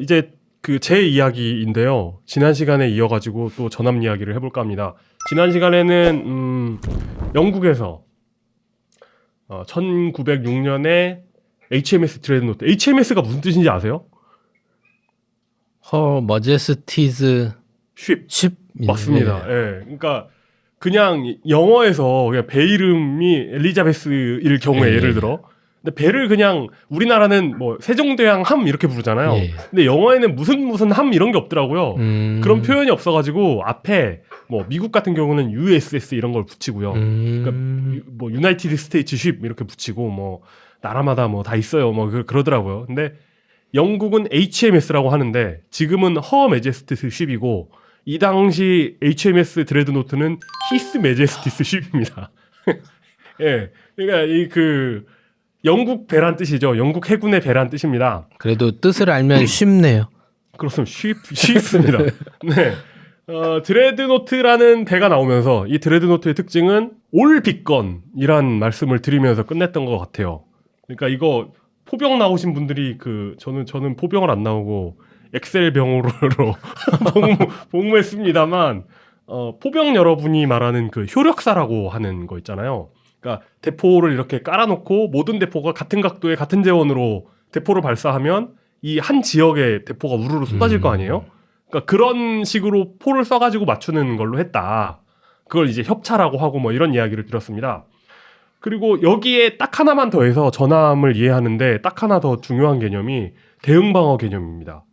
이제 그 제 이야기인데요. 지난 시간에 이어가지고 또 전함 이야기를 해볼까 합니다. 지난 시간에는 영국에서 1906년에 HMS 드레드노트. HMS가 무슨 뜻인지 아세요? Her Majesty's 쉽. 맞습니다. 예. 그러니까 그냥 영어에서 그냥 배 이름이 엘리자베스일 경우에 예를 들어. 근데 배를 그냥 우리나라는 뭐 세종대왕 함 이렇게 부르잖아요. 근데 영어에는 무슨 함 이런 게 없더라고요. 그런 표현이 없어가지고 앞에 뭐 미국 같은 경우는 USS 이런 걸 붙이고요. 그러니까 뭐 유나이티드 스테이츠 쉽 이렇게 붙이고 뭐 나라마다 뭐 다 있어요. 뭐 그러더라고요. 근데 영국은 HMS라고 하는데 지금은 허 매제스티스 쉽이고 이 당시 HMS 드레드노트는 히스 매제스티스 쉽입니다. 예, 그러니까 이 그 영국 배란 뜻이죠. 영국 해군의 배란 뜻입니다. 그래도 뜻을 알면 쉽네요. 그렇습니다. 쉽습니다. 네. 드레드노트라는 배가 나오면서 이 드레드노트의 특징은 올 빅건이란 말씀을 드리면서 끝냈던 것 같아요. 그러니까 이거 포병 나오신 분들이 저는 포병을 안 나오고 엑셀 병으로 복무했습니다만 포병 여러분이 말하는 그 효력사라고 하는 거 있잖아요. 그러니까 대포를 이렇게 깔아놓고 모든 대포가 같은 각도에 같은 재원으로 대포를 발사하면 이 한 지역에 대포가 우르르 쏟아질 거 아니에요? 그러니까 그런 식으로 포를 써가지고 맞추는 걸로 했다. 그걸 이제 협차라고 하고 뭐 이런 이야기를 들었습니다. 그리고 여기에 딱 하나만 더해서 전함을 이해하는데 딱 하나 더 중요한 개념이 대응방어 개념입니다.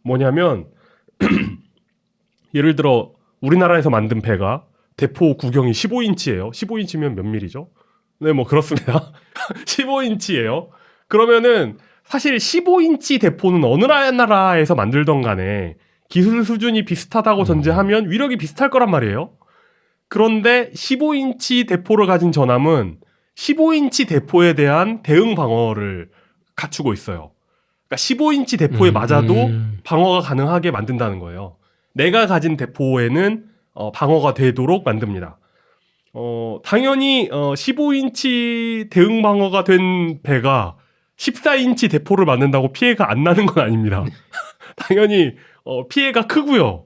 뭐냐면 예를 들어 우리나라에서 만든 배가 대포 구경이 15인치예요. 15인치면 몇 밀리죠? 네, 뭐 그렇습니다. 15인치예요. 그러면은 사실 15인치 대포는 어느 나라에서 만들던 간에 기술 수준이 비슷하다고 전제하면 위력이 비슷할 거란 말이에요. 그런데 15인치 대포를 가진 전함은 15인치 대포에 대한 대응 방어를 갖추고 있어요. 그러니까 15인치 대포에 맞아도 방어가 가능하게 만든다는 거예요. 내가 가진 대포에는 방어가 되도록 만듭니다. 당연히 15인치 대응 방어가 된 배가 14인치 대포를 맞는다고 피해가 안 나는 건 아닙니다. 당연히 피해가 크고요.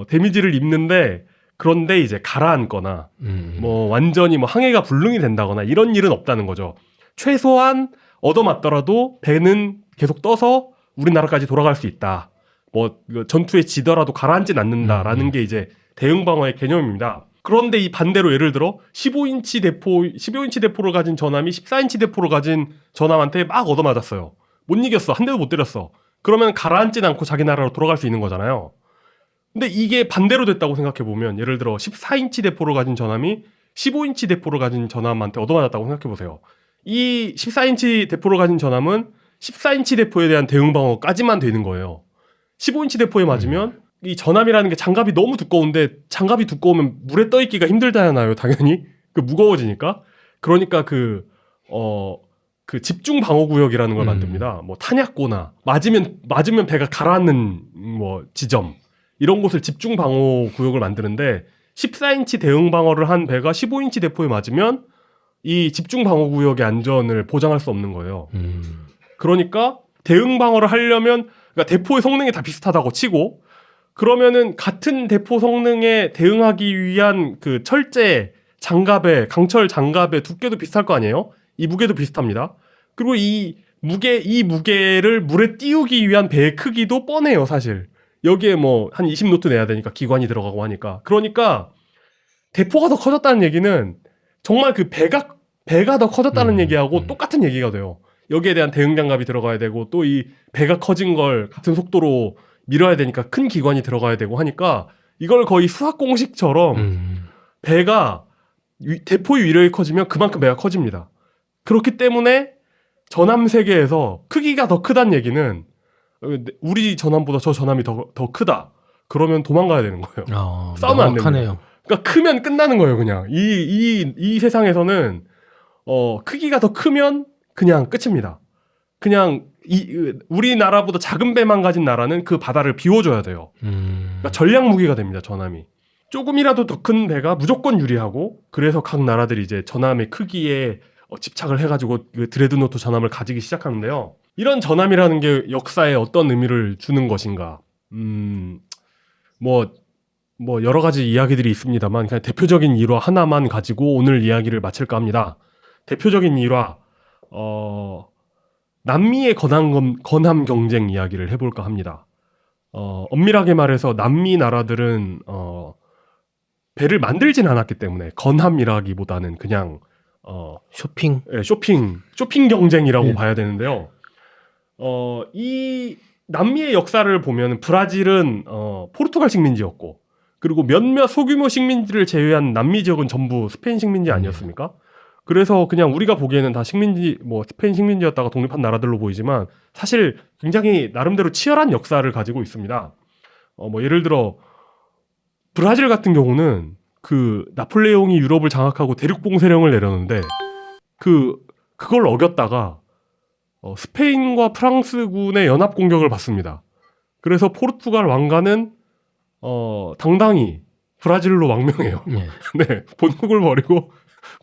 데미지를 입는데 그런데 이제 가라앉거나 뭐 완전히 뭐 항해가 불능이 된다거나 이런 일은 없다는 거죠. 최소한 얻어맞더라도 배는 계속 떠서 우리나라까지 돌아갈 수 있다. 뭐 전투에 지더라도 가라앉진 않는다라는 게 이제 대응 방어의 개념입니다. 그런데 이 반대로 예를 들어 15인치 대포를 가진 전함이 14인치 대포를 가진 전함한테 막 얻어맞았어요. 못 이겼어. 한 대도 못 때렸어. 그러면 가라앉진 않고 자기 나라로 돌아갈 수 있는 거잖아요. 근데 이게 반대로 됐다고 생각해보면 예를 들어 14인치 대포를 가진 전함이 15인치 대포를 가진 전함한테 얻어맞았다고 생각해보세요. 이 14인치 대포를 가진 전함은 14인치 대포에 대한 대응 방어까지만 되는 거예요. 15인치 대포에 맞으면 이 전함이라는 게 장갑이 너무 두꺼운데 장갑이 두꺼우면 물에 떠있기가 힘들잖아요. 당연히. 무거워지니까. 그러니까 그 집중 방어 구역이라는 걸 만듭니다. 뭐 탄약고나 맞으면 배가 가라앉는 뭐 지점 이런 곳을 집중 방어 구역을 만드는데 14인치 대응 방어를 한 배가 15인치 대포에 맞으면 이 집중 방어 구역의 안전을 보장할 수 없는 거예요. 그러니까 대응 방어를 하려면 그러니까 대포의 성능이 다 비슷하다고 치고 그러면은 같은 대포 성능에 대응하기 위한 그 철제 장갑의 강철 장갑의 두께도 비슷할 거 아니에요? 이 무게도 비슷합니다. 그리고 이 무게를 물에 띄우기 위한 배의 크기도 뻔해요, 사실. 여기에 뭐 한 20노트 내야 되니까 기관이 들어가고 하니까. 그러니까 대포가 더 커졌다는 얘기는 정말 그 배가 더 커졌다는 얘기하고 똑같은 얘기가 돼요. 여기에 대한 대응 장갑이 들어가야 되고 또 이 배가 커진 걸 같은 속도로 밀어야 되니까 큰 기관이 들어가야 되고 하니까 이걸 거의 수학 공식처럼 배가 대포의 위력이 커지면 그만큼 배가 커집니다. 그렇기 때문에 전함 세계에서 크기가 더 크다는 얘기는 우리 전함보다 저 전함이 더 크다. 그러면 도망가야 되는 거예요. 싸우면 안 됩니다. 그러니까 크면 끝나는 거예요, 그냥. 이 세상에서는 크기가 더 크면 그냥 끝입니다. 그냥 우리나라보다 작은 배만 가진 나라는 그 바다를 비워줘야 돼요. 그러니까 전략 무기가 됩니다, 전함이. 조금이라도 더 큰 배가 무조건 유리하고 그래서 각 나라들이 이제 전함의 크기에 집착을 해가지고 그 드레드노트 전함을 가지기 시작하는데요. 이런 전함이라는 게 역사에 어떤 의미를 주는 것인가? 뭐 여러 가지 이야기들이 있습니다만 그냥 대표적인 일화 하나만 가지고 오늘 이야기를 마칠까 합니다. 대표적인 일화 남미의 건함 경쟁 이야기를 해볼까 합니다. 엄밀하게 말해서 남미 나라들은 배를 만들진 않았기 때문에 건함이라기보다는 그냥 쇼핑. 예, 쇼핑 경쟁이라고 예. 봐야 되는데요. 이 남미의 역사를 보면 브라질은 포르투갈 식민지였고 그리고 몇몇 소규모 식민지를 제외한 남미 지역은 전부 스페인 식민지 아니었습니까? 그래서 그냥 우리가 보기에는 다 식민지, 뭐 스페인 식민지였다가 독립한 나라들로 보이지만 사실 굉장히 나름대로 치열한 역사를 가지고 있습니다. 뭐 예를 들어 브라질 같은 경우는 그 나폴레옹이 유럽을 장악하고 대륙봉쇄령을 내렸는데 그걸 어겼다가 스페인과 프랑스군의 연합 공격을 받습니다. 그래서 포르투갈 왕가는 당당히 브라질로 망명해요. 예. 네, 본국을 버리고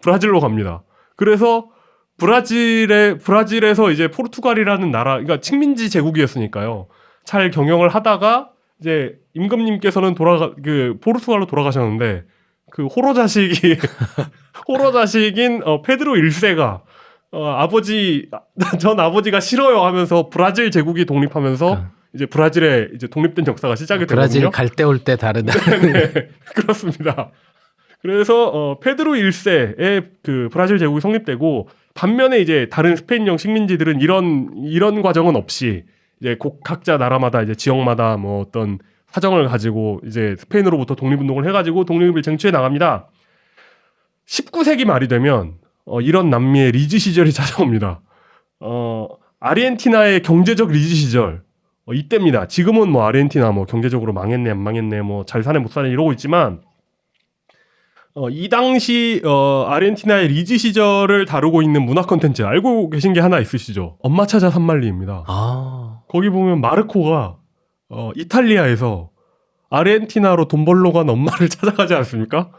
브라질로 갑니다. 그래서 브라질에서 이제 포르투갈이라는 나라, 그러니까 식민지 제국이었으니까요. 잘 경영을 하다가 이제 임금님께서는 포르투갈로 돌아가셨는데 그 호로 자식인 페드로 1세가 전 아버지가 싫어요 하면서 브라질 제국이 독립하면서 이제 브라질의 이제 독립된 역사가 시작이 브라질 되거든요. 갈 때 올 때 다르다. 네, 그렇습니다. 그래서 페드로 1세의 그 브라질 제국이 성립되고 반면에 이제 다른 스페인령 식민지들은 이런 과정은 없이 이제 각자 나라마다 이제 지역마다 뭐 어떤 사정을 가지고 이제 스페인으로부터 독립운동을 해가지고 독립을 쟁취해 나갑니다. 19세기 말이 되면 이런 남미의 리즈 시절이 찾아옵니다. 아르헨티나의 경제적 리즈 시절 이때입니다. 지금은 뭐 아르헨티나 뭐 경제적으로 망했네 안 망했네 뭐 잘 사네 못 사네 이러고 있지만 이 당시 아르헨티나의 리즈 시절을 다루고 있는 문화 콘텐츠 알고 계신 게 하나 있으시죠? 엄마 찾아 산말리입니다. 아, 거기 보면 마르코가 이탈리아에서 아르헨티나로 돈 벌러 간 엄마를 찾아가지 않습니까?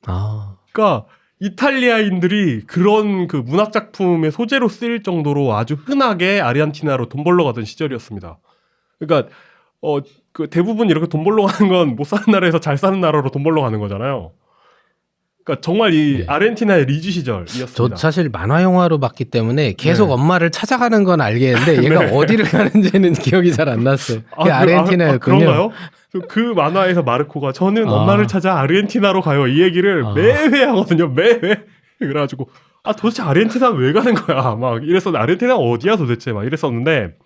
아, 그러니까 이탈리아인들이 그런 그 문학 작품의 소재로 쓰일 정도로 아주 흔하게 아르헨티나로 돈 벌러 가던 시절이었습니다. 그러니까 그 대부분 이렇게 돈 벌러 가는 건 못 사는 나라에서 잘 사는 나라로 돈 벌러 가는 거잖아요. 그러니까 정말 이 네. 아르헨티나의 리즈 시절이었습니다. 저 사실 만화 영화로 봤기 때문에 계속 네. 엄마를 찾아가는 건 알겠는데 얘가 네. 어디를 가는지는 기억이 잘 안 났어요. 그게 아르헨티나였군요. 그런가요? 그 만화에서 마르코가 저는 엄마를 찾아 아르헨티나로 가요. 이 얘기를 매회 하거든요. 매회. 그래가지고 도대체 아르헨티나 왜 가는 거야? 막 이랬었는데 아르헨티나 어디야 도대체? 막 이랬었는데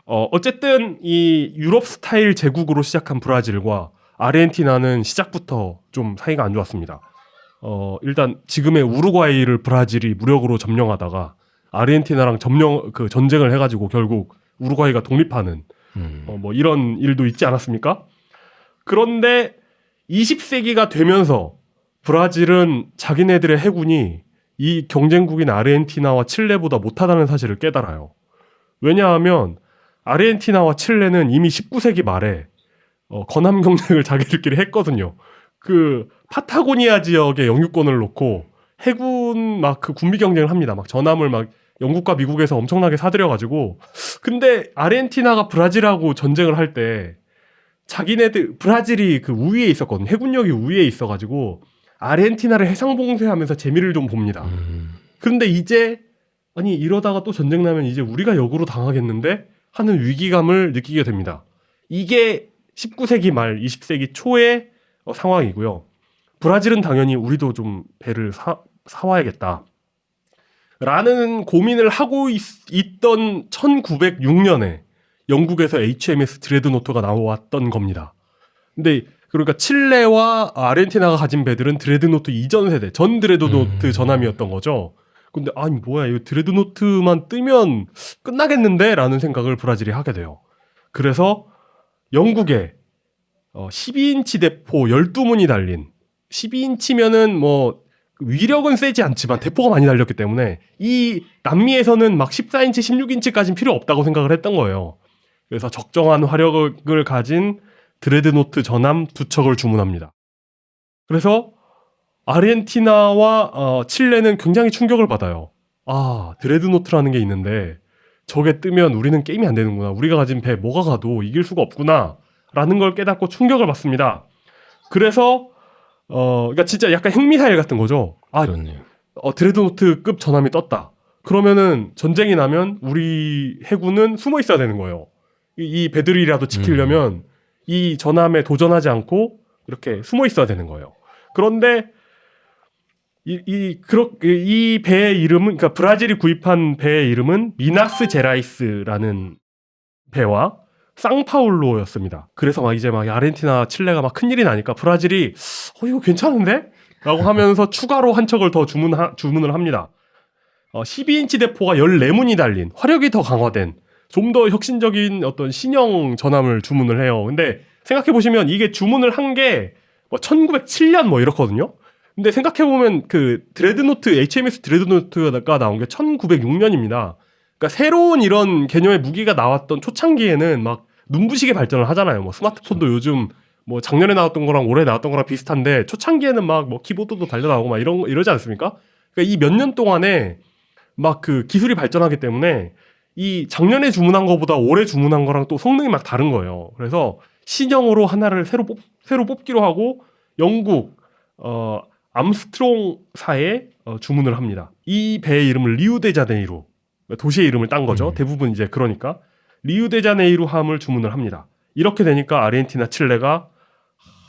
어쨌든 이 유럽 스타일 제국으로 시작한 브라질과 아르헨티나는 시작부터 좀 사이가 안 좋았습니다. 일단 지금의 우루과이를 브라질이 무력으로 점령하다가 아르헨티나랑 전쟁을 해가지고 결국 우루과이가 독립하는 뭐 이런 일도 있지 않았습니까? 그런데 20세기가 되면서 브라질은 자기네들의 해군이 이 경쟁국인 아르헨티나와 칠레보다 못하다는 사실을 깨달아요. 왜냐하면 아르헨티나와 칠레는 이미 19세기 말에 건함 경쟁을 자기들끼리 했거든요. 그 파타고니아 지역에 영유권을 놓고 해군 막 그 군비 경쟁을 합니다. 막 전함을 막 영국과 미국에서 엄청나게 사들여가지고 근데 아르헨티나가 브라질하고 전쟁을 할 때 자기네들 브라질이 그 우위에 있었거든요. 해군력이 우위에 있어가지고 아르헨티나를 해상 봉쇄하면서 재미를 좀 봅니다. 그런데 이제 아니 이러다가 또 전쟁 나면 이제 우리가 역으로 당하겠는데 하는 위기감을 느끼게 됩니다. 이게 19세기 말 20세기 초의 상황이고요. 브라질은 당연히 우리도 좀 배를 사와야겠다. 라는 고민을 하고 있던 1906년에 영국에서 HMS 드레드노트가 나왔던 겁니다. 근데 그러니까 칠레와 아르헨티나가 가진 배들은 드레드노트 이전 세대, 전 드레드노트 전함이었던 거죠. 근데 아니 뭐야 이 드레드노트만 뜨면 끝나겠는데? 라는 생각을 브라질이 하게 돼요. 그래서 영국에 12인치 대포 12문이 달린 12인치면은 뭐 위력은 세지 않지만 대포가 많이 달렸기 때문에 이 남미에서는 막 14인치, 16인치까지는 필요 없다고 생각을 했던 거예요. 그래서 적정한 화력을 가진 드레드노트 전함 2척을 주문합니다. 그래서 아르헨티나와 칠레는 굉장히 충격을 받아요. 드레드노트라는 게 있는데 저게 뜨면 우리는 게임이 안 되는구나. 우리가 가진 배 뭐가 가도 이길 수가 없구나. 라는 걸 깨닫고 충격을 받습니다. 그래서 그러니까 진짜 약간 핵미사일 같은 거죠. 아, 그렇네요. 드레드노트급 전함이 떴다. 그러면은 전쟁이 나면 우리 해군은 숨어 있어야 되는 거예요. 이 배들이라도 지키려면 이 전함에 도전하지 않고 이렇게 숨어 있어야 되는 거예요. 그런데 이 배의 이름은, 그러니까 브라질이 구입한 배의 이름은 미나스 제라이스라는 배와 상파울로였습니다. 그래서 막 이제 막 아르헨티나, 칠레가 막 큰일이 나니까 브라질이 이거 괜찮은데? 라고 하면서 추가로 한 척을 더 주문을 합니다. 12인치 대포가 14문이 달린 화력이 더 강화된 좀 더 혁신적인 어떤 신형 전함을 주문을 해요. 근데 생각해보시면 이게 주문을 한 게 뭐 1907년 뭐 이렇거든요. 근데 생각해보면 그 드레드노트, HMS 드레드노트가 나온 게 1906년입니다. 그러니까 새로운 이런 개념의 무기가 나왔던 초창기에는 막 눈부시게 발전을 하잖아요. 뭐 스마트폰도 요즘 뭐 작년에 나왔던 거랑 올해 나왔던 거랑 비슷한데 초창기에는 막 뭐 키보드도 달려 나오고 막 이러지 않습니까? 그러니까 이 몇 년 동안에 막 그 기술이 발전하기 때문에 이 작년에 주문한 거보다 올해 주문한 거랑 또 성능이 막 다른 거예요. 그래서 신형으로 하나를 새로 뽑기로 하고 영국 암스트롱사에 주문을 합니다. 이 배의 이름을 리우데자네이루, 도시의 이름을 딴 거죠. 대부분 이제 그러니까 리우데자네이루함을 주문을 합니다. 이렇게 되니까 아르헨티나, 칠레가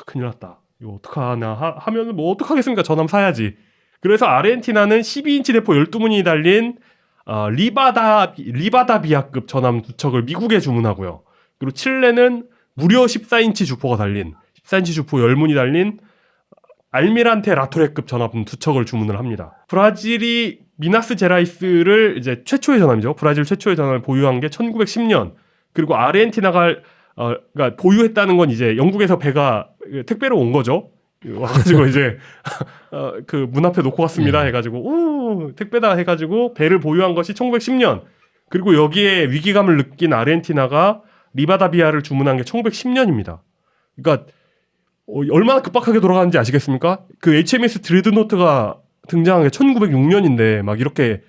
큰일 났다. 이거 어떡하나 하면은 뭐 어떡하겠습니까? 전함 사야지. 그래서 아르헨티나는 12인치 대포 12문이 달린 리바다비아급 전함 2척을 미국에 주문하고요. 그리고 칠레는 무려 14인치 주포가 달린 14인치 주포 10문이 달린 알미란테 라토레급 전함 2척을 주문을 합니다. 브라질이 미나스 제라이스를 이제 최초의 전함이죠. 브라질 최초의 전함을 보유한 게 1910년. 그리고 아르헨티나가 그러니까 보유했다는 건 이제 영국에서 배가 택배로 온 거죠. 와가지고 이제 그 문 앞에 놓고 갔습니다 해가지고 택배다 해가지고 배를 보유한 것이 1910년. 그리고 여기에 위기감을 느낀 아르헨티나가 리바다비아를 주문한 게 1910년입니다. 그러니까 얼마나 급박하게 돌아가는지 아시겠습니까? 그 HMS 드레드노트가 등장한 게 1906년인데 막 이렇게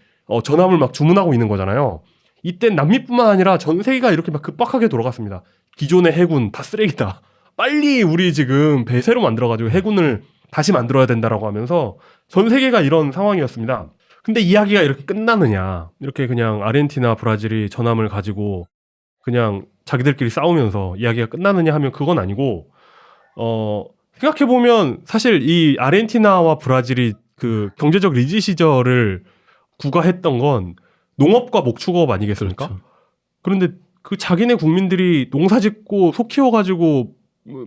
전함을 막 주문하고 있는 거잖아요. 이땐 남미뿐만 아니라 전 세계가 이렇게 막 급박하게 돌아갔습니다. 기존의 해군 다 쓰레기다. 빨리 우리 지금 배 새로 만들어가지고 해군을 다시 만들어야 된다라고 하면서 전 세계가 이런 상황이었습니다. 근데 이야기가 이렇게 끝나느냐. 이렇게 그냥 아르헨티나, 브라질이 전함을 가지고 그냥 자기들끼리 싸우면서 이야기가 끝나느냐 하면 그건 아니고 생각해보면 사실 이 아르헨티나와 브라질이 그 경제적 리지 시절을 구가했던 건 농업과 목축업 아니겠습니까? 그렇죠. 그런데 그 자기네 국민들이 농사 짓고 소 키워가지고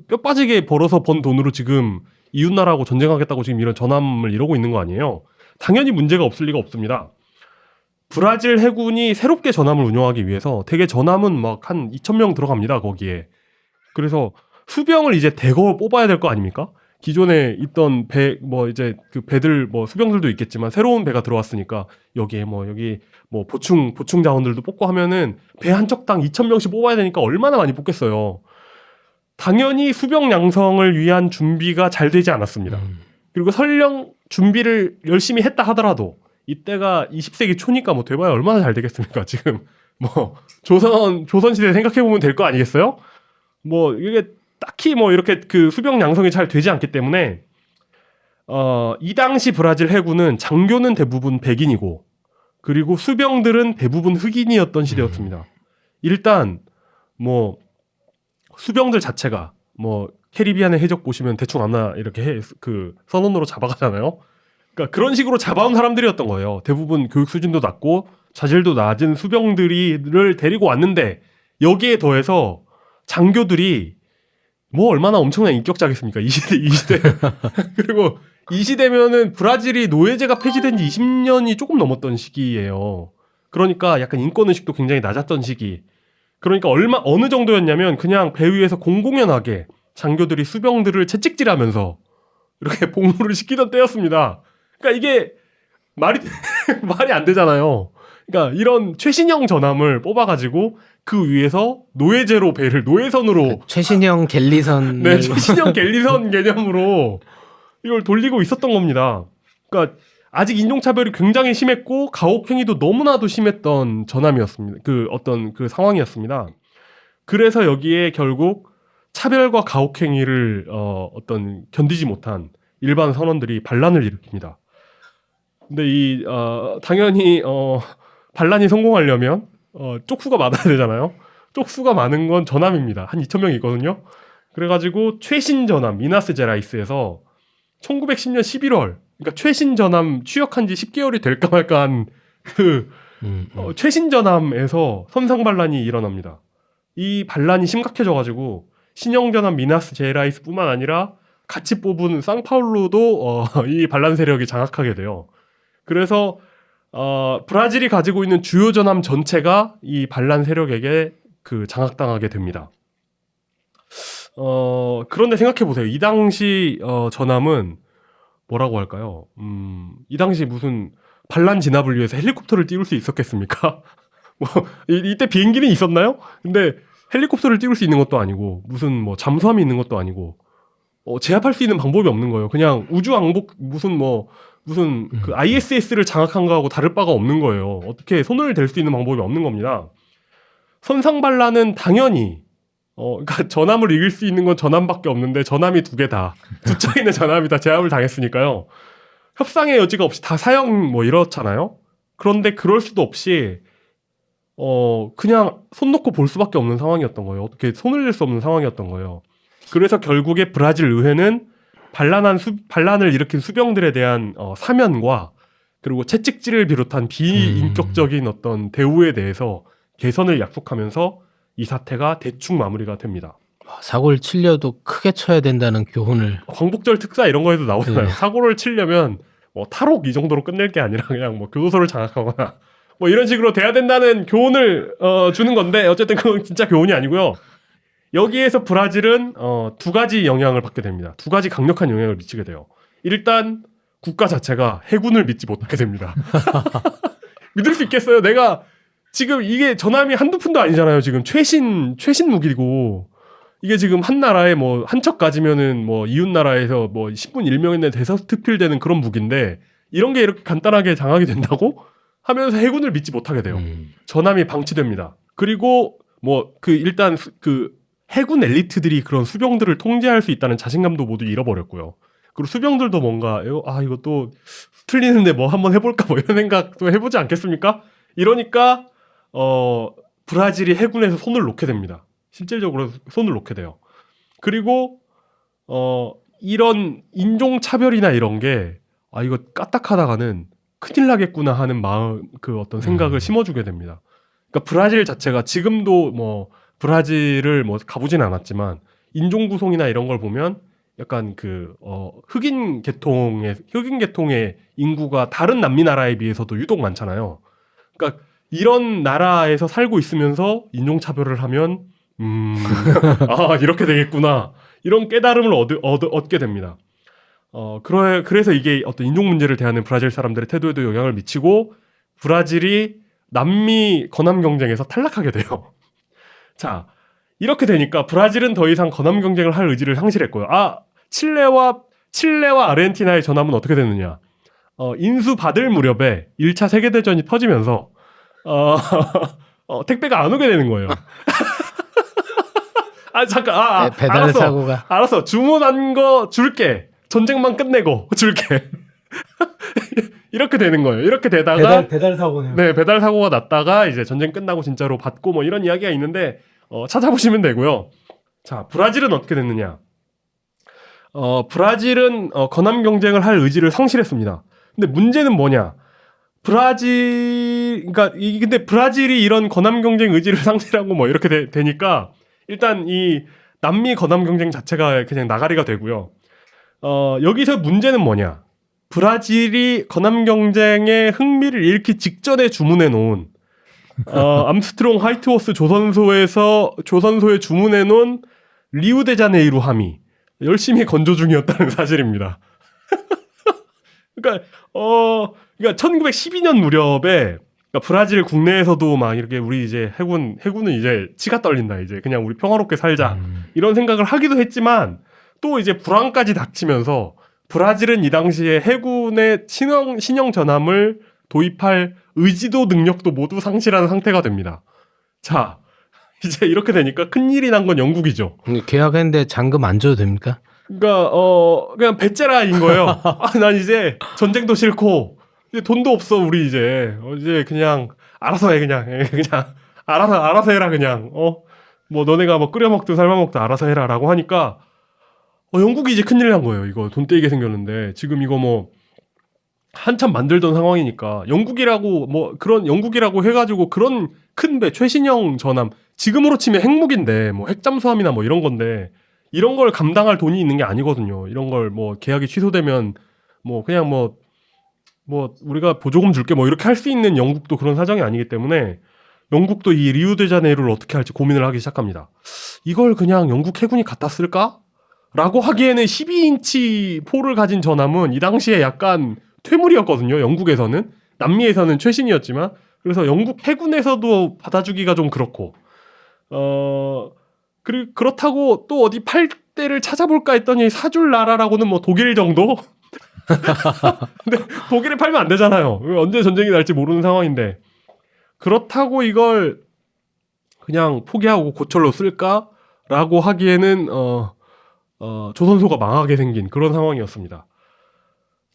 뼈 빠지게 벌어서 번 돈으로 지금 이웃나라하고 전쟁하겠다고 지금 이런 전함을 이러고 있는 거 아니에요? 당연히 문제가 없을 리가 없습니다. 브라질 해군이 새롭게 전함을 운영하기 위해서 되게 전함은 막 한 2,000명 들어갑니다, 거기에. 그래서 수병을 이제 대거 뽑아야 될 거 아닙니까? 기존에 있던 배, 뭐 이제 그 배들, 뭐 수병들도 있겠지만 새로운 배가 들어왔으니까 여기 보충 자원들도 뽑고 하면은 배 한 척당 2,000명씩 뽑아야 되니까 얼마나 많이 뽑겠어요. 당연히 수병 양성을 위한 준비가 잘 되지 않았습니다. 그리고 설령 준비를 열심히 했다 하더라도 이때가 20세기 초니까 뭐 돼봐야 얼마나 잘 되겠습니까? 지금 뭐 조선시대 생각해보면 될 거 아니겠어요? 뭐 이게 딱히 뭐 이렇게 그 수병 양성이 잘 되지 않기 때문에 이 당시 브라질 해군은 장교는 대부분 백인이고 그리고 수병들은 대부분 흑인이었던 시대였습니다. 일단 뭐 수병들 자체가 뭐 캐리비안의 해적 보시면 대충 아나 이렇게 그 선원으로 잡아가잖아요. 그러니까 그런 식으로 잡아온 사람들이었던 거예요. 대부분 교육 수준도 낮고 자질도 낮은 수병들을 데리고 왔는데 여기에 더해서 장교들이 뭐 얼마나 엄청난 인격자겠습니까? 이 시대. 그리고 이 시대면은 브라질이 노예제가 폐지된 지 20년이 조금 넘었던 시기예요. 그러니까 약간 인권의식도 굉장히 낮았던 시기. 그러니까 어느 정도였냐면 그냥 배 위에서 공공연하게 장교들이 수병들을 채찍질하면서 이렇게 복무를 시키던 때였습니다. 그러니까 이게 말이 안 되잖아요. 그러니까 이런 최신형 전함을 뽑아가지고 그 위에서 노예제로 배를 노예선으로 최신형 갤리선 최신형 갤리선 개념으로 이걸 돌리고 있었던 겁니다. 그러니까 아직 인종차별이 굉장히 심했고 가혹행위도 너무나도 심했던 전함이었습니다. 그 어떤 그 상황이었습니다. 그래서 여기에 결국 차별과 가혹행위를 어떤 견디지 못한 일반 선원들이 반란을 일으킵니다. 근데 당연히 반란이 성공하려면 쪽수가 많아야 되잖아요. 쪽수가 많은 건 전함입니다. 한 2,000명 있거든요. 그래가지고 최신 전함 미나스 제라이스에서 1910년 11월, 그러니까 최신 전함 취역한 지 10개월이 될까 말까한 그 최신 전함에서 선상 반란이 일어납니다. 이 반란이 심각해져가지고 신형 전함 미나스 제라이스뿐만 아니라 같이 뽑은 상파울루도 이 반란 세력이 장악하게 돼요. 그래서 브라질이 가지고 있는 주요 전함 전체가 이 반란 세력에게 그 장악당하게 됩니다. 그런데 생각해 보세요. 이 당시 전함은 뭐라고 할까요? 이 당시 무슨 반란 진압을 위해서 헬리콥터를 띄울 수 있었겠습니까? 뭐 이때 비행기는 있었나요? 근데 헬리콥터를 띄울 수 있는 것도 아니고 무슨 뭐 잠수함이 있는 것도 아니고 제압할 수 있는 방법이 없는 거예요. 그냥 우주 왕복 무슨 그 ISS를 장악한 거하고 다를 바가 없는 거예요. 어떻게 손을 댈 수 있는 방법이 없는 겁니다. 선상 반란은 당연히 그러니까 전함을 이길 수 있는 건 전함밖에 없는데 전함이 두 개 다 붙여 있는 전함이 다 제압을 당했으니까요. 협상의 여지가 없이 다 사형 뭐 이렇잖아요. 그런데 그럴 수도 없이 그냥 손 놓고 볼 수밖에 없는 상황이었던 거예요. 어떻게 손을 댈 수 없는 상황이었던 거예요. 그래서 결국에 브라질 의회는 반란을 일으킨 수병들에 대한 사면과 그리고 채찍질을 비롯한 비인격적인 어떤 대우에 대해서 개선을 약속하면서 이 사태가 대충 마무리가 됩니다. 사고를 치려도 크게 쳐야 된다는 교훈을. 광복절 특사 이런 거에도 나오잖아요. 네. 사고를 치려면 뭐 탈옥 이 정도로 끝낼 게 아니라 그냥 뭐 교도소를 장악하거나 뭐 이런 식으로 돼야 된다는 교훈을 주는 건데 어쨌든 그건 진짜 교훈이 아니고요. 여기에서 브라질은 두 가지 영향을 받게 됩니다. 두 가지 강력한 영향을 미치게 돼요. 일단 국가 자체가 해군을 믿지 못하게 됩니다. 믿을 수 있겠어요? 내가 지금 이게 전함이 한두 푼도 아니잖아요. 지금 최신 무기고 이게 지금 한 나라에 뭐 한 척 가지면은 뭐 이웃 나라에서 뭐 10분 1명 내에 대서특필되는 그런 무기인데 이런 게 이렇게 간단하게 장악이 된다고 하면서 해군을 믿지 못하게 돼요. 전함이 방치됩니다. 그리고 뭐 일단 해군 엘리트들이 그런 수병들을 통제할 수 있다는 자신감도 모두 잃어버렸고요. 그리고 수병들도 뭔가 이것도 틀리는데 뭐 한번 해볼까 뭐 이런 생각도 해보지 않겠습니까? 이러니까 브라질이 해군에서 손을 놓게 됩니다. 실질적으로 손을 놓게 돼요. 그리고 이런 인종차별이나 이런 게 이거 까딱하다가는 큰일 나겠구나 하는 마음 어떤 생각을 심어주게 됩니다. 그러니까 브라질 자체가 지금도 뭐 브라질을 뭐 가보진 않았지만 인종 구성이나 이런 걸 보면 약간 흑인 계통의 인구가 다른 남미 나라에 비해서도 유독 많잖아요. 그러니까 이런 나라에서 살고 있으면서 인종차별을 하면 이렇게 되겠구나 이런 깨달음을 얻게 됩니다. 그래서 이게 어떤 인종 문제를 대하는 브라질 사람들의 태도에도 영향을 미치고 브라질이 남미 건함 경쟁에서 탈락하게 돼요. 자, 이렇게 되니까 브라질은 더 이상 건함 경쟁을 할 의지를 상실했고요. 칠레와 아르헨티나의 전함은 어떻게 됐느냐? 인수 받을 무렵에 1차 세계대전이 터지면서 택배가 안 오게 되는 거예요. 잠깐. 배달 알았어. 사고가. 알았어. 주문한 거 줄게. 전쟁만 끝내고 줄게. 이렇게 되는 거예요. 이렇게 되다가 배달 사고네요. 네, 배달 사고가 났다가 이제 전쟁 끝나고 진짜로 받고 뭐 이런 이야기가 있는데 찾아보시면 되고요. 자, 브라질은 어떻게 됐느냐? 브라질은 건함 경쟁을 할 의지를 상실했습니다. 근데 문제는 뭐냐? 근데 브라질이 이런 건함 경쟁 의지를 상실하고 뭐 이렇게 되니까 일단 이 남미 건함 경쟁 자체가 그냥 나가리가 되고요. 여기서 문제는 뭐냐? 브라질이 건함 경쟁에 흥미를 잃기 직전에 주문해 놓은 암스트롱 화이트호스 조선소에 주문해 놓은 리우데자네이루 함이 열심히 건조 중이었다는 사실입니다. 그러니까 1912년 무렵에 브라질 국내에서도 막 이렇게 우리 이제 해군은 이제 치가 떨린다 이제 그냥 우리 평화롭게 살자 이런 생각을 하기도 했지만 또 이제 불황까지 닥치면서 브라질은 이 당시에 해군의 신형 전함을 도입할 의지도 능력도 모두 상실한 상태가 됩니다. 자, 이제 이렇게 되니까 큰일이 난 건 영국이죠. 계약했는데 잔금 안 줘도 됩니까? 그러니까 그냥 배째라인 거예요. 난 이제 전쟁도 싫고 이제 돈도 없어 우리 이제 그냥 알아서 해 그냥 알아서 해라 그냥 뭐 너네가 뭐 끓여 먹든 삶아 먹든 알아서 해라라고 하니까 영국이 이제 큰일 난 거예요. 이거 돈 떼이게 생겼는데 지금 이거 뭐 한참 만들던 상황이니까 영국이라고 해가지고 그런 큰 배 최신형 전함 지금으로 치면 핵무기인데 뭐 핵잠수함이나 뭐 이런 건데 이런 걸 감당할 돈이 있는 게 아니거든요. 이런 걸 뭐 계약이 취소되면 뭐 그냥 뭐 우리가 보조금 줄게 뭐 이렇게 할 수 있는 영국도 그런 사정이 아니기 때문에 영국도 이 리우데자네이루를 어떻게 할지 고민을 하기 시작합니다. 이걸 그냥 영국 해군이 갖다 쓸까? 라고 하기에는 12인치 포를 가진 전함은 이 당시에 약간 퇴물이었거든요. 영국에서는. 남미에서는 최신이었지만. 그래서 영국 해군에서도 받아주기가 좀 그렇고. 그리고 그렇다고 또 어디 팔 데를 찾아볼까 했더니 사줄 나라라고는 뭐 독일 정도? 근데 독일에 팔면 안 되잖아요. 언제 전쟁이 날지 모르는 상황인데. 그렇다고 이걸 그냥 포기하고 고철로 쓸까라고 하기에는 조선소가 망하게 생긴 그런 상황이었습니다.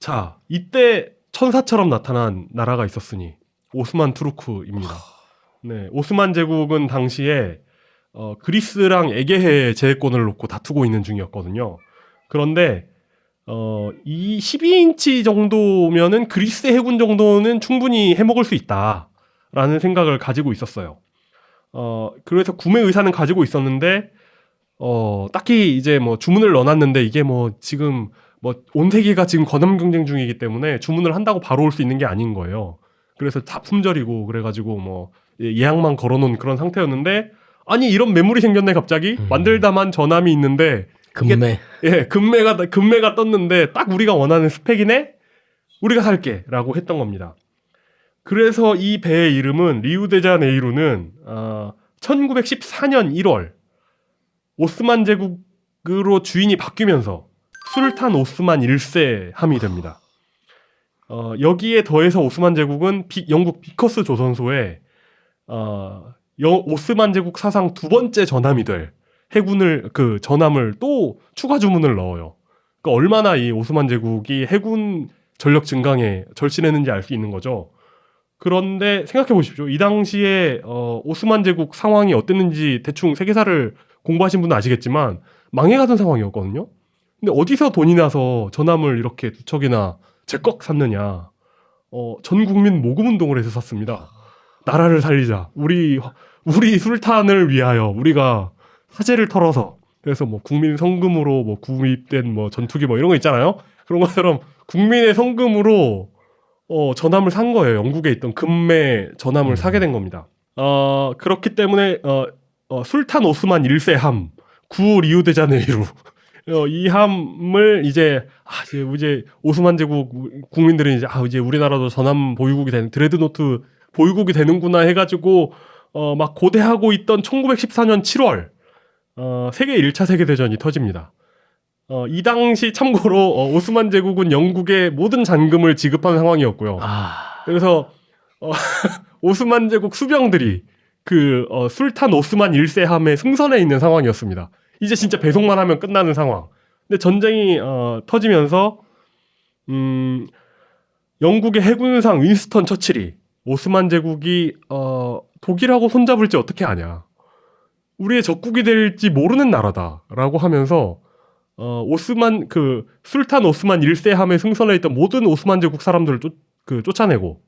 자, 이때 천사처럼 나타난 나라가 있었으니 오스만 투르크입니다. 네, 오스만 제국은 당시에 그리스랑 에게해 제해권을 놓고 다투고 있는 중이었거든요. 그런데 이 12인치 정도면은 그리스 해군 정도는 충분히 해먹을 수 있다라는 생각을 가지고 있었어요. 그래서 구매 의사는 가지고 있었는데 딱히 이제 뭐 주문을 넣어놨는데 이게 뭐 지금 뭐 온 세계가 지금 건함 경쟁 중이기 때문에 주문을 한다고 바로 올 수 있는 게 아닌 거예요. 그래서 다 품절이고 그래가지고 뭐 예약만 걸어놓은 그런 상태였는데 아니 이런 매물이 생겼네 갑자기 만들다만 전함이 있는데 금매. 금매가 떴는데 딱 우리가 원하는 스펙이네? 우리가 살게라고 했던 겁니다. 그래서 이 배의 이름은 리우데자네이루는 1914년 1월 오스만 제국으로 주인이 바뀌면서 술탄 오스만 1세 함이 됩니다. 여기에 더해서 오스만 제국은 영국 비커스 조선소에 오스만 제국 사상 두 번째 전함이 될 그 전함을 또 추가 주문을 넣어요. 그러니까 얼마나 이 오스만 제국이 해군 전력 증강에 절실했는지 알 수 있는 거죠. 그런데 생각해 보십시오. 이 당시에 오스만 제국 상황이 어땠는지 대충 세계사를 공부하신 분은 아시겠지만 망해가던 상황이었거든요. 근데 어디서 돈이 나서 전함을 이렇게 두 척이나 제꺽 샀느냐. 전 국민 모금 운동을 해서 샀습니다. 나라를 살리자. 우리 술탄을 위하여 우리가 사재를 털어서 그래서 뭐 국민 성금으로 뭐 구입된 뭐 전투기 뭐 이런 거 있잖아요. 그런 것처럼 국민의 성금으로 전함을 산 거예요. 영국에 있던 금매 전함을 사게 된 겁니다. 그렇기 때문에 술탄 오스만 1세 함, 구 리우데자네이루 이 함을 이제 오스만 제국 국민들은 이제 우리나라도 전함 보유국이 되는 드레드노트 보유국이 되는구나 해가지고 막 고대하고 있던 1914년 7월 세계 1차 세계대전이 터집니다. 이 당시 참고로 오스만 제국은 영국의 모든 잔금을 지급한 상황이었고요. 그래서 오스만 제국 수병들이 그 술탄 오스만 1세 함의 승선에 있는 상황이었습니다. 이제 진짜 배송만 하면 끝나는 상황. 근데 전쟁이 터지면서 영국의 해군상 윈스턴 처칠이 오스만 제국이 독일하고 손잡을지 어떻게 아냐. 우리의 적국이 될지 모르는 나라다라고 하면서 술탄 오스만 1세 함에 승선해 있던 모든 오스만 제국 사람들을 쫓아내고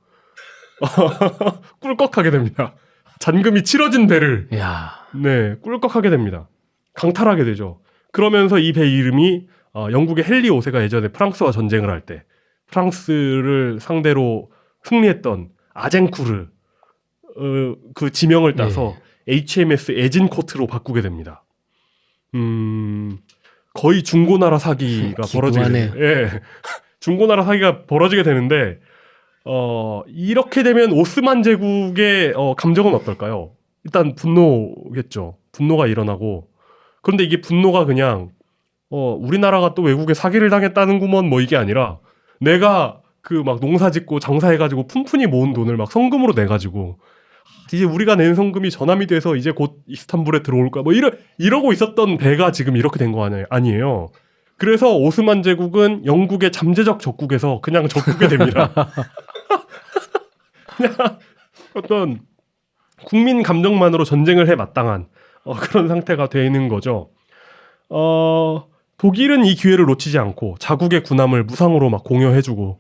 꿀꺽하게 됩니다. 잔금이 치러진 배를 꿀꺽하게 됩니다. 강탈하게 되죠. 그러면서 이 배 이름이 영국의 헨리 5세가 예전에 프랑스와 전쟁을 할 때 프랑스를 상대로 승리했던 아젠쿠르 그 지명을 따서 HMS 에진코트로 바꾸게 됩니다. 거의 중고나라 사기가 벌어지게 돼요. 중고나라 사기가 벌어지게 되는데 이렇게 되면 오스만 제국의 감정은 어떨까요? 일단 분노겠죠. 분노가 일어나고 그런데 이게 분노가 그냥 우리나라가 또 외국에 사기를 당했다는구먼 뭐 이게 아니라 내가 그 막 농사 짓고 장사해가지고 푼푼히 모은 돈을 막 성금으로 내가지고 이제 우리가 낸 성금이 전함이 돼서 이제 곧 이스탄불에 들어올 거야. 뭐 이러고 있었던 배가 지금 이렇게 된 거 아니에요. 그래서 오스만 제국은 영국의 잠재적 적국에서 그냥 적국이 됩니다. 그냥 어떤 국민 감정만으로 전쟁을 해 마땅한 그런 상태가 되는 거죠. 독일은 이 기회를 놓치지 않고 자국의 군함을 무상으로 막 공여해주고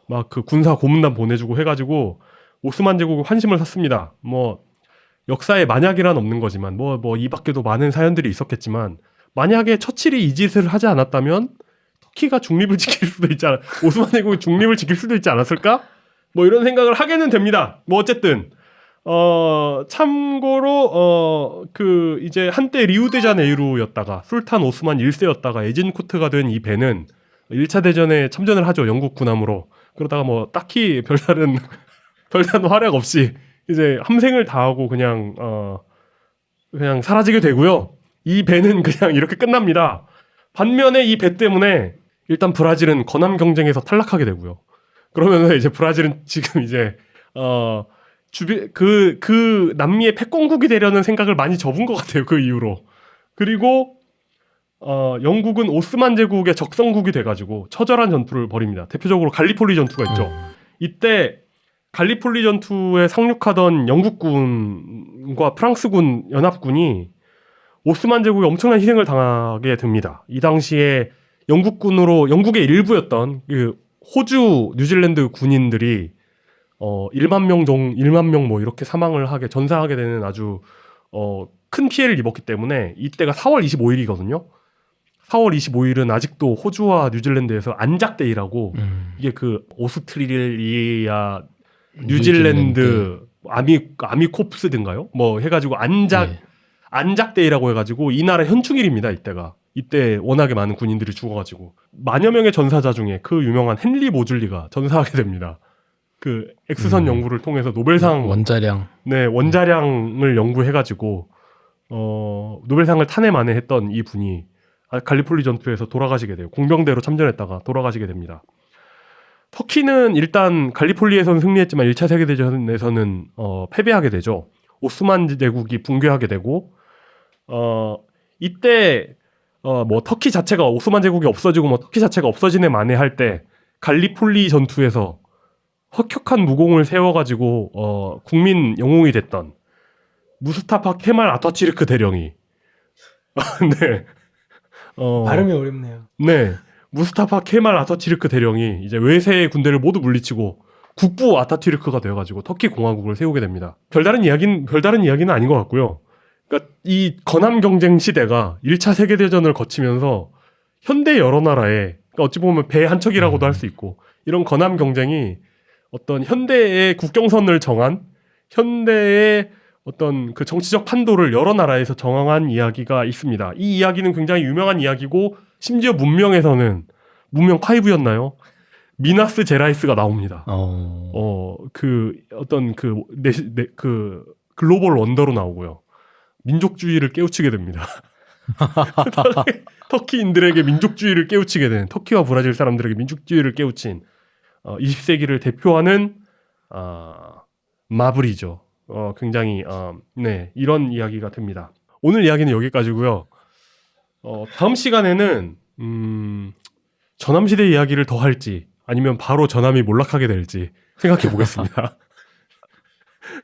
막 그 군사 고문단 보내주고 해가지고 오스만 제국의 환심을 샀습니다. 뭐 역사에 만약이란 없는 거지만 뭐 이 밖에도 많은 사연들이 있었겠지만 만약에 처칠이 이 짓을 하지 않았다면 터키가 중립을 지킬 수도 있지 않 오스만 제국이 중립을 지킬 수도 있지 않았을까? 뭐 이런 생각을 하게는 됩니다. 뭐 어쨌든 참고로 그 이제 한때 리우데자네이루였다가 술탄 오스만 1세였다가 에진코트가 된 이 배는 1차 대전에 참전을 하죠. 영국 군함으로. 그러다가 뭐 딱히 별다른 활약 없이 이제 함생을 다하고 그냥 사라지게 되고요. 이 배는 그냥 이렇게 끝납니다. 반면에 이 배 때문에 일단 브라질은 건함 경쟁에서 탈락하게 되고요. 그러면 이제 브라질은 지금 이제 그 남미의 패권국이 되려는 생각을 많이 접은 것 같아요. 그 이후로. 그리고 영국은 오스만 제국의 적성국이 돼가지고 처절한 전투를 벌입니다. 대표적으로 갈리폴리 전투가 있죠. 이때 갈리폴리 전투에 상륙하던 영국군과 프랑스군 연합군이 오스만 제국에 엄청난 희생을 당하게 됩니다. 이 당시에 영국의 일부였던 그 호주, 뉴질랜드 군인들이 1만 명 뭐 이렇게 전사하게 되는 아주 큰 피해를 입었기 때문에 이때가 4월 25일이거든요. 4월 25일은 아직도 호주와 뉴질랜드에서 안작데이라고 이게 그 오스트레일리아, 뉴질랜드 아미코프스든가요? 뭐 해가지고 안작데이라고 해가지고 이 나라 현충일입니다. 이때 워낙에 많은 군인들이 죽어가지고 만여 명의 전사자 중에 그 유명한 헨리 모즐리가 전사하게 됩니다. 그 X선 연구를 통해서 노벨상 원자량을 연구해가지고 노벨상을 탄해 만회했던 이 분이 갈리폴리 전투에서 돌아가시게 돼요. 공병대로 참전했다가 돌아가시게 됩니다. 터키는 일단 갈리폴리에서는 승리했지만 1차 세계대전에서는 패배하게 되죠. 오스만 제국이 붕괴하게 되고 이때 뭐 터키 자체가 오스만 제국이 없어지고 뭐 터키 자체가 없어지네 만회할 때 갈리폴리 전투에서 혁혁한 무공을 세워가지고 국민 영웅이 됐던 무스타파 케말 아타투르크 대령이 네. 발음이 어렵네요. 네. 무스타파 케말 아타투르크 대령이 이제 외세의 군대를 모두 물리치고 국부 아타투르크가 되어가지고 터키 공화국을 세우게 됩니다. 별다른 이야기는 아닌 것 같고요. 그러니까 이 건함 경쟁 시대가 1차 세계대전을 거치면서 현대 여러 나라에 그러니까 어찌 보면 배 한 척이라고도 할 수 있고 이런 건함 경쟁이 어떤 현대의 국경선을 정한 현대의 어떤 그 정치적 판도를 여러 나라에서 정한 이야기가 있습니다. 이 이야기는 굉장히 유명한 이야기고 심지어 문명 5였나요? 미나스 제라이스가 나옵니다. 그 어떤 그 글로벌 원더로 나오고요. 민족주의를 깨우치게 됩니다. 터키인들에게 민족주의를 깨우치게 된 터키와 브라질 사람들에게 민족주의를 깨우친 20세기를 대표하는 마블이죠. 굉장히 네 이런 이야기가 됩니다. 오늘 이야기는 여기까지고요. 다음 시간에는 전함시대 이야기를 더 할지 아니면 바로 전함이 몰락하게 될지 생각해 보겠습니다.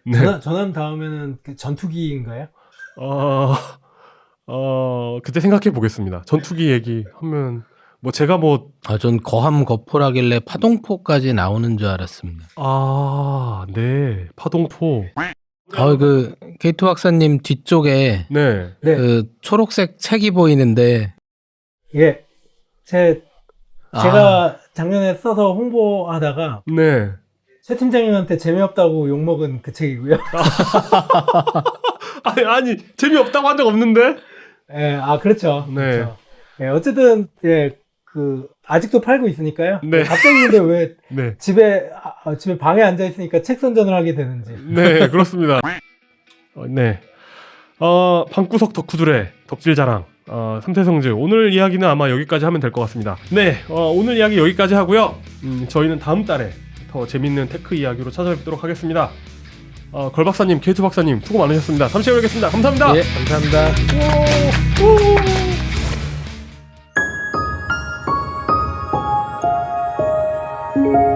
네. 전함 다음에는 그 전투기인가요? 그때 생각해 보겠습니다. 전투기 얘기하면 뭐 제가 전 거함 거포라길래 파동포까지 나오는 줄 알았습니다. 네 파동포. 그 게이트 박사님 뒤쪽에 네. 그 초록색 책이 보이는데 예, 제가 작년에 써서 홍보하다가 네. 최 팀장님한테 재미없다고 욕먹은 그 책이고요. 아니 재미없다고 한 적 없는데? 예, 그렇죠. 네. 그렇죠. 예, 어쨌든 아직도 팔고 있으니까요. 네. 갑자기 근데 왜 네. 집에 방에 앉아 있으니까 책 선전을 하게 되는지. 네, 그렇습니다. 네. 방구석 덕후들의 덕질자랑 삼태성즈 오늘 이야기는 아마 여기까지 하면 될 것 같습니다. 네, 오늘 이야기 여기까지 하고요. 저희는 다음 달에 더 재밌는 테크 이야기로 찾아뵙도록 하겠습니다. 걸 박사님, K2 박사님 수고 많으셨습니다. 다음 시간에 뵙겠습니다. 감사합니다. 예, 감사합니다. 오!